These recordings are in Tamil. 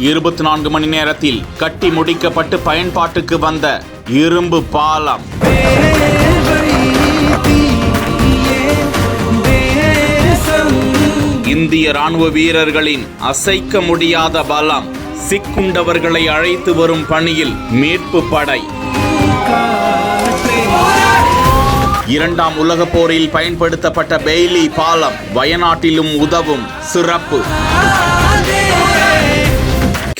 24 மணி நேரத்தில் கட்டி முடிக்கப்பட்டு பயன்பாட்டுக்கு வந்த இரும்பு பாலம். இந்திய ராணுவ வீரர்களின் அசைக்க முடியாத பலம். சிக்குண்டவர்களை அழைத்து வரும் பணியில் மீட்பு படை. 2ஆம் உலகப் போரில் பயன்படுத்தப்பட்ட பெய்லி பாலம் வயநாட்டிலும் உதவும் சிறப்பு.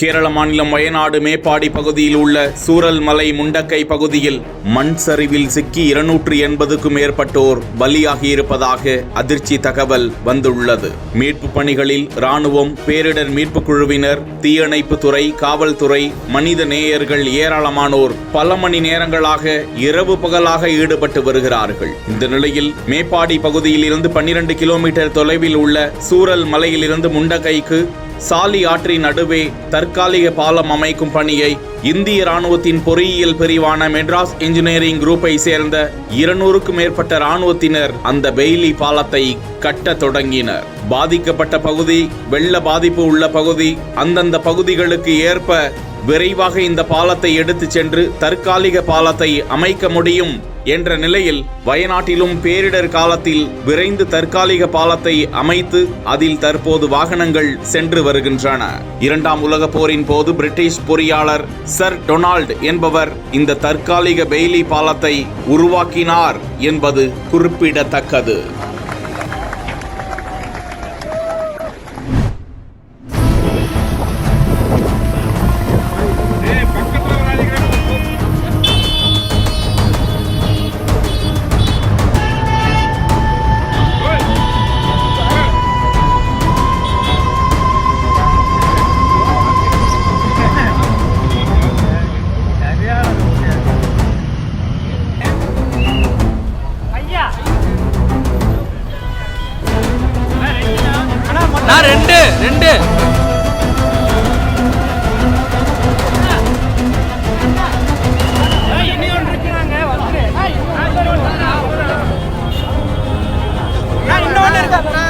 கேரள மாநிலம் வயநாடு மேப்பாடி பகுதியில் உள்ள சூரல்மலை முண்டக்கை பகுதியில் மண் சரிவில் சிக்கி 280க்கும் மேற்பட்டோர் பலியாகியிருப்பதாக அதிர்ச்சி தகவல் வந்துள்ளது. மீட்பு பணிகளில் ராணுவம், பேரிடர் மீட்பு குழுவினர், தீயணைப்பு துறை, காவல்துறை, மனித நேயர்கள் ஏராளமானோர் பல மணி நேரங்களாக இரவு பகலாக ஈடுபட்டு வருகிறார்கள். இந்த நிலையில் மேப்பாடி பகுதியில் இருந்து 12 கிலோமீட்டர் தொலைவில் உள்ள சூரல் மலையிலிருந்து முண்டக்கைக்கு சாலி ஆற்றின் நடுவே தற்காலிக பாலம் அமைக்கும் பணியை இந்திய ராணுவத்தின் பொறியியல் பிரிவான மெட்ராஸ் இன்ஜினியரிங் குரூப்பை சேர்ந்த 200க்கும் மேற்பட்ட ராணுவத்தினர் அந்த பெய்லி பாலத்தை கட்ட தொடங்கினர். பாதிக்கப்பட்ட பகுதி, வெள்ள பாதிப்பு உள்ள பகுதி, அந்தந்த பகுதிகளுக்கு ஏற்ப விரைவாக இந்த பாலத்தை எடுத்துச் சென்று தற்காலிக பாலத்தை அமைக்க முடியும் என்ற நிலையில் வயநாட்டிலும் பேரிடர் காலத்தில் விரைந்து தற்காலிக பாலத்தை அமைத்து அதில் தற்போது வாகனங்கள் சென்று வருகின்றன. 2ஆம் உலகப் போரின் போது பிரிட்டிஷ் பொறியாளர் சர் டொனால்ட் என்பவர் இந்த தற்காலிக பெய்லி பாலத்தை உருவாக்கினார் என்பது குறிப்பிடத்தக்கது. ரெண்டு இன்னொன்று